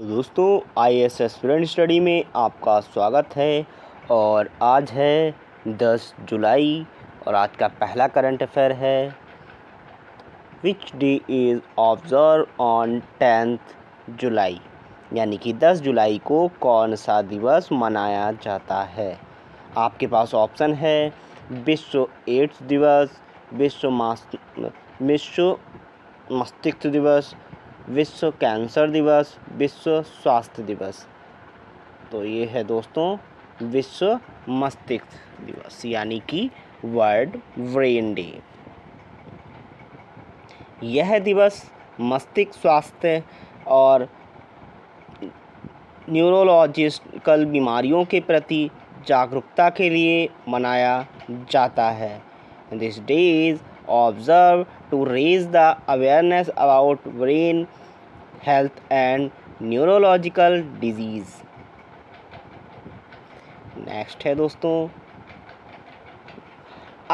दोस्तों IAS aspirant study में आपका स्वागत है। और आज है 10 जुलाई और आज का पहला करंट अफेयर है, which day is observe on 10th जुलाई, यानी कि 10 जुलाई को कौन सा दिवस मनाया जाता है। आपके पास ऑप्शन है विश्व एड्स दिवस, विश्व मस्तिष्क दिवस, विश्व कैंसर दिवस, विश्व स्वास्थ्य दिवस। तो ये है दोस्तों विश्व मस्तिष्क दिवस, यानी कि वर्ल्ड ब्रेन डे। यह दिवस मस्तिष्क स्वास्थ्य और न्यूरोलॉजिकल बीमारियों के प्रति जागरूकता के लिए मनाया जाता है। This day is observe to raise the awareness about brain health and neurological disease. Next है दोस्तों,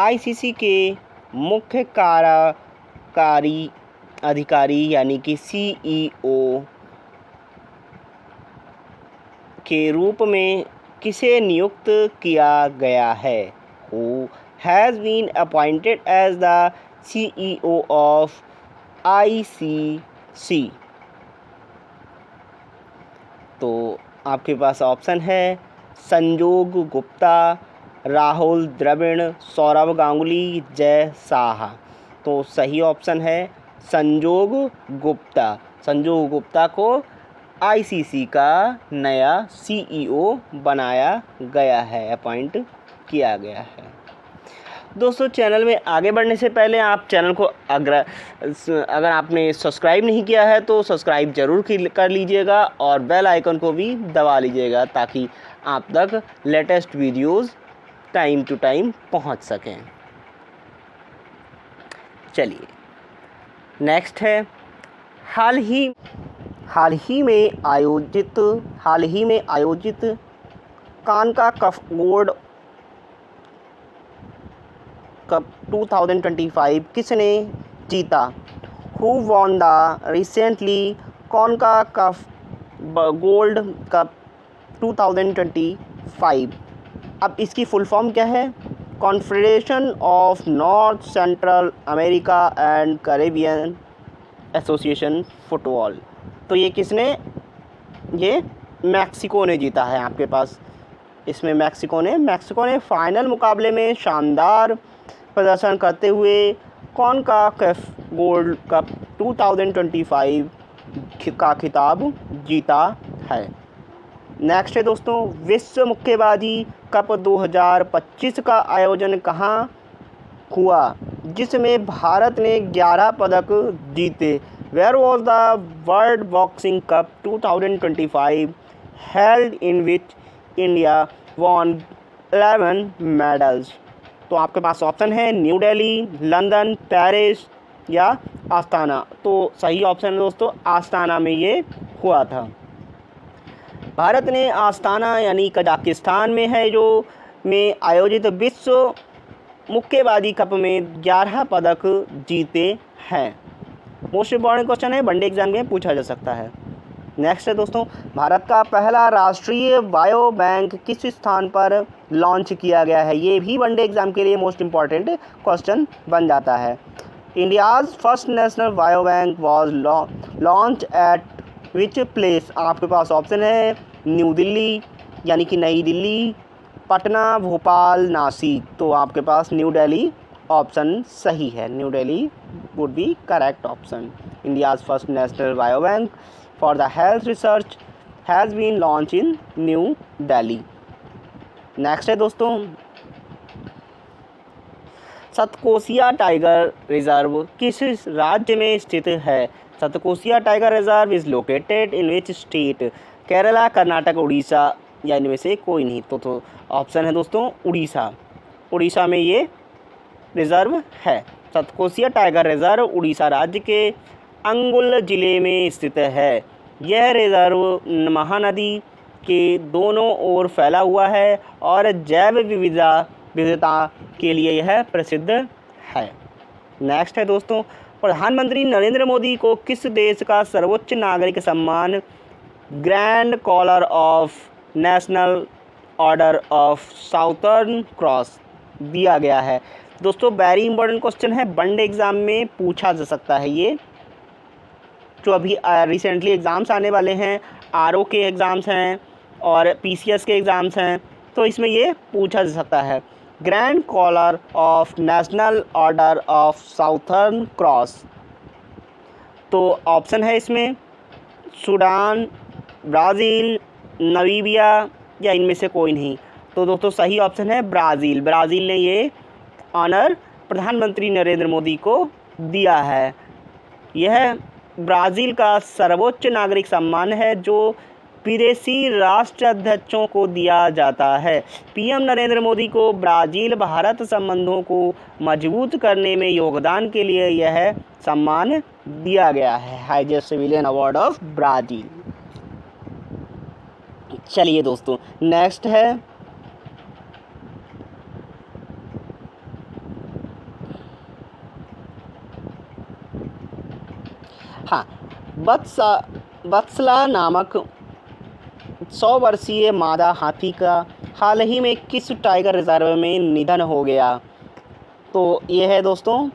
ICC के मुख्य कार्यकारी अधिकारी यानी कि CEO के रूप में किसे नियुक्त किया गया है? Who has been appointed as the CEO of ICC? तो आपके पास ऑप्शन है संजोग गुप्ता, राहुल द्रविड़, सौरभ गांगुली, जय शाह। तो सही ऑप्शन है संजोग गुप्ता। संजोग गुप्ता को ICC का नया CEO बनाया गया है, अपॉइंट किया गया है। दोस्तों, चैनल में आगे बढ़ने से पहले आप चैनल को अगर आपने सब्सक्राइब नहीं किया है तो सब्सक्राइब ज़रूर कर लीजिएगा और बेल आइकन को भी दबा लीजिएगा ताकि आप तक latest videos time to time पहुंच सकें। चलिए, नेक्स्ट है हाल ही में आयोजित कानका गोल्ड कप 2025 किसने जीता? Who won the recently CONCACAF gold cup 2025? अब इसकी फुल फॉर्म क्या है? Confederation of north central America and Caribbean association football. तो ये किसने? ये मैक्सिको ने जीता है। आपके पास इसमें मैक्सिको ने फाइनल मुकाबले में शानदार प्रदर्शन करते हुए कॉनकाकैफ गोल्ड कप 2025 का खिताब जीता है। नेक्स्ट है दोस्तों, विश्व मुक्केबाजी कप 2025 का आयोजन कहाँ हुआ जिसमें भारत ने 11 पदक जीते? Where was the world boxing cup 2025 held in which India won 11 medals? तो आपके पास ऑप्शन है न्यू दिल्ली, लंदन, पेरिस या आस्ताना। तो सही ऑप्शन है दोस्तों आस्ताना में ये हुआ था। भारत ने आस्ताना यानी कजाकिस्तान में है जो में आयोजित विश्व मुक्केबाजी कप में 11 पदक जीते हैं। मोस्ट इम्पॉर्टेंट क्वेश्चन है, वनडे एग्जाम में पूछा जा सकता है। नेक्स्ट है दोस्तों, भारत का पहला राष्ट्रीय बायो बैंक किस स्थान पर लॉन्च किया गया है? ये भी वनडे एग्जाम के लिए मोस्ट इम्पॉर्टेंट क्वेश्चन बन जाता है। India's first national bio bank was launch eight which place? आपके पास ऑप्शन है न्यू दिल्ली यानी कि नई दिल्ली, पटना, भोपाल, नासिक। तो आपके पास न्यू दिल्ली ऑप्शन सही है। New Delhi would be correct option. India's first national bio bank for the health research has been launched in New Delhi. Next है दोस्तों, सतकोसिया टाइगर रिजर्व किस राज्य में स्थित है? Satkosia tiger reserve is located in which state? Kerala, Karnataka, Orissa या इनमें से कोई नहीं। तो ऑप्शन है दोस्तों उड़ीसा में ये रिजर्व है। सतकोसिया टाइगर रिजर्व उड़ीसा राज्य के अंगुल जिले में स्थित है। यह रिजर्व महानदी के दोनों ओर फैला हुआ है और जैव विविधता के लिए यह प्रसिद्ध है। नेक्स्ट है दोस्तों, प्रधानमंत्री नरेंद्र मोदी को किस देश का सर्वोच्च नागरिक सम्मान grand collar of national order of southern cross दिया गया है। दोस्तों वेरी इंपॉर्टेंट क्वेश्चन है, वनडे एग्ज़ाम में पूछा जा सकता है ये, जो अभी रिसेंटली एग्ज़ाम्स आने वाले हैं, आरओ के एग्ज़ाम्स हैं और पीसीएस के एग्ज़ाम्स हैं, तो इसमें ये पूछा जा सकता है। Grand collar of national order of southern cross, तो ऑप्शन है इसमें सूडान, ब्राज़ील, नामीबिया या इनमें से कोई नहीं। तो दोस्तों सही ऑप्शन है ब्राज़ील। ब्राज़ील ने ये ऑनर प्रधानमंत्री नरेंद्र मोदी को दिया है। यह ब्राज़ील का सर्वोच्च नागरिक सम्मान है जो विदेशी राष्ट्राध्यक्षों को दिया जाता है। पीएम नरेंद्र मोदी को ब्राज़ील भारत संबंधों को मजबूत करने में योगदान के लिए यह सम्मान दिया गया है, highest civilian award of Brazil. चलिए दोस्तों नेक्स्ट है हाँ, बत्सला नामक 100 वर्षीय मादा हाथी का हाल ही में किस टाइगर रिजर्व में निधन हो गया? तो ये है दोस्तों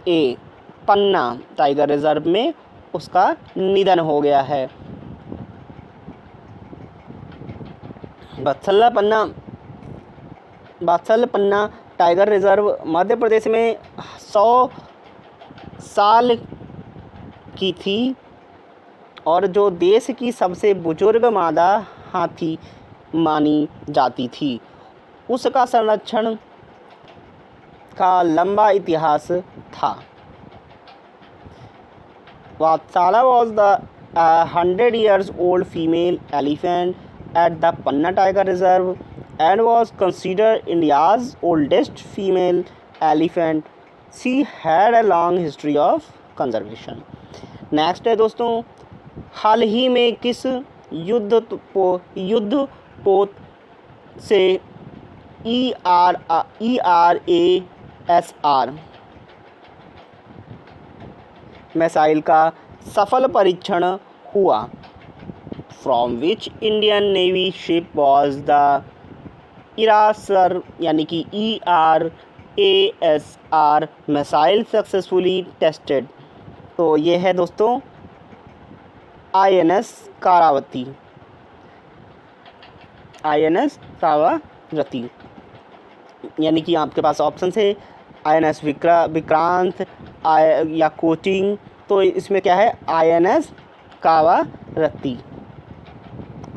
ए, पन्ना टाइगर रिजर्व में उसका निधन हो गया है। बत्सल पन्ना टाइगर रिजर्व मध्य प्रदेश में 100 साल की थी और जो देश की सबसे बुजुर्ग मादा हाथी मानी जाती थी। उसका संरक्षण का लंबा इतिहास था। वात्साला was the 100 years old female elephant at the Panna Tiger Reserve and was considered India's oldest female elephant. She had a long history of conservation. Next है दोस्तों, हाल ही में किस युद्ध पोत से ERASR मिसाइल का सफल परीक्षण हुआ? From which Indian navy ship was the ERASR यानी कि ERASR मिसाइल सक्सेसफुली टेस्टेड? तो ये है दोस्तों INS कारावती। INS कारावती यानी कि आपके पास ऑप्शन है INS विक्रांत या कोचिंग, तो इसमें क्या है INS कावारत्ती।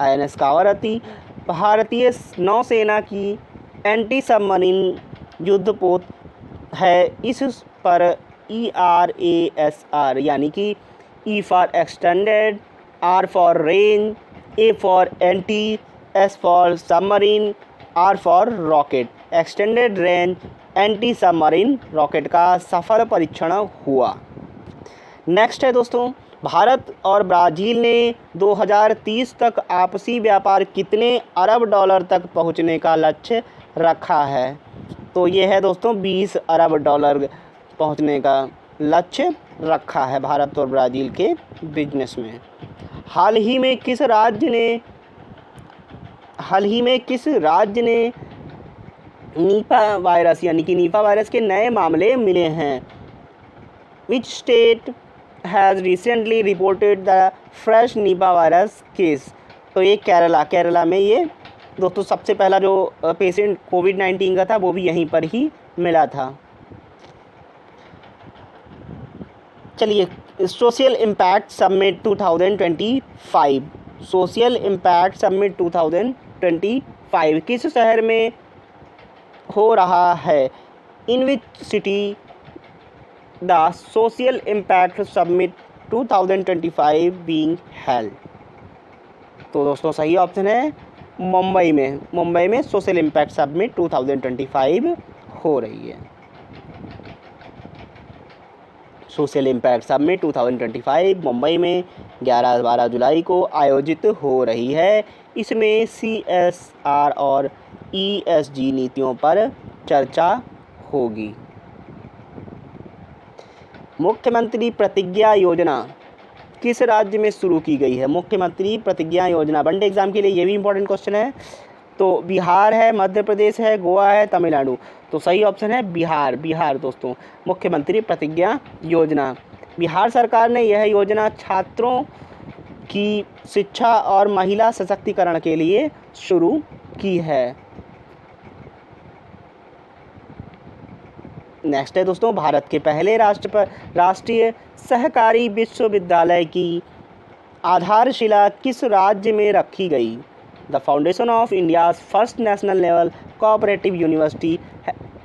INS कावारत्ती भारतीय नौसेना की एंटी सबमरीन युद्धपोत है। इस पर ERASR यानी कि E for extended, R for range, A for anti, S for submarine, R for rocket, extended range anti submarine rocket का सफल परीक्षण हुआ। नेक्स्ट है दोस्तों, भारत और ब्राज़ील ने 2030 तक आपसी व्यापार कितने अरब डॉलर तक पहुंचने का लक्ष्य रखा है? तो ये है दोस्तों 20 अरब डॉलर पहुंचने का लक्ष्य रखा है भारत और ब्राज़ील के बिजनेस में। हाल ही में किस राज्य ने नीपा वायरस यानी कि नीपा वायरस के नए मामले मिले हैं? Which state has recently reported the fresh Nipah virus case? तो ये केरला में ये दोस्तों सबसे पहला जो पेशेंट कोविड-19 का था वो भी यहीं पर ही मिला था। चलिए social impact summit 2025, social impact summit 2025 किस शहर में हो रहा है? In which city the social impact summit 2025 being held? तो दोस्तों सही ऑप्शन है मुंबई में सोशल इम्पैक्ट समिट 2025 हो रही है। सोशल इम्पैक्ट समिट 2025 मुंबई में 11-12 जुलाई को आयोजित हो रही है। इसमें CSR और ESG नीतियों पर चर्चा होगी। मुख्यमंत्री प्रतिज्ञा योजना किस राज्य में शुरू की गई है? मुख्यमंत्री प्रतिज्ञा योजना। वनडे एग्जाम के लिए ये भी इंपॉर्टेंट क्वेश्चन है। तो बिहार है, मध्य प्रदेश है, गोवा है, तमिलनाडु। तो सही ऑप्शन है बिहार। बिहार दोस्तों, मुख्यमंत्री प्रतिज्ञा योजना। बिहार सरकार ने यह योजना छात्रों की शिक्षा और महिला सशक्तिकरण के लिए शुरू की है। नेक्स्ट है दोस्तों, भारत के पहले राष्ट्रीय सहकारी विश्वविद्यालय की आधारशिला किस राज्य में रखी गई? The foundation of India's first national level cooperative university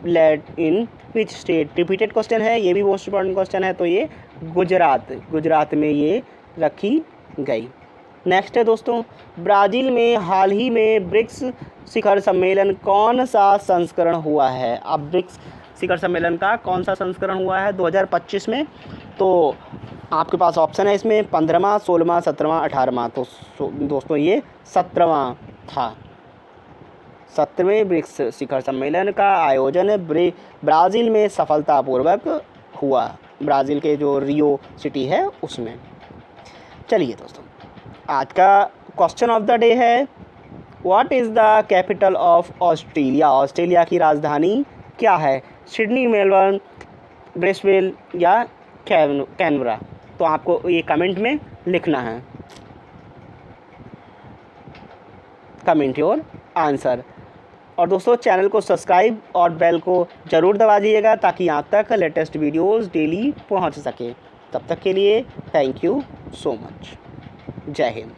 laid in which state? Repeated question है, ये भी मोस्ट इंपॉर्टेंट क्वेश्चन है। तो ये गुजरात में ये रखी गई। नेक्स्ट है दोस्तों, ब्राज़ील में हाल ही में ब्रिक्स शिखर सम्मेलन कौन सा संस्करण हुआ है? अब ब्रिक्स शिखर सम्मेलन का कौन सा संस्करण हुआ है 2025 में? तो आपके पास ऑप्शन है इसमें 15वां, 16वां, 17वां, 18वां। तो दोस्तों ये 17वां था। 17वें ब्रिक्स शिखर सम्मेलन का आयोजन ब्राज़ील में सफलतापूर्वक हुआ। ब्राज़ील के जो रियो सिटी है उसमें। चलिए दोस्तों, आज का क्वेश्चन ऑफ द डे है, what is the capital of Australia? Australia की राजधानी क्या है? सिडनी, मेलबर्न, ब्रिस्बेन या कैनबरा? तो आपको ये कमेंट में लिखना है। Comment your answer. और दोस्तों चैनल को सब्सक्राइब और बेल को ज़रूर दबा दीजिएगा ताकि आप तक लेटेस्ट वीडियोस डेली पहुंच सके। तब तक के लिए थैंक यू सो मच। जय हिंद।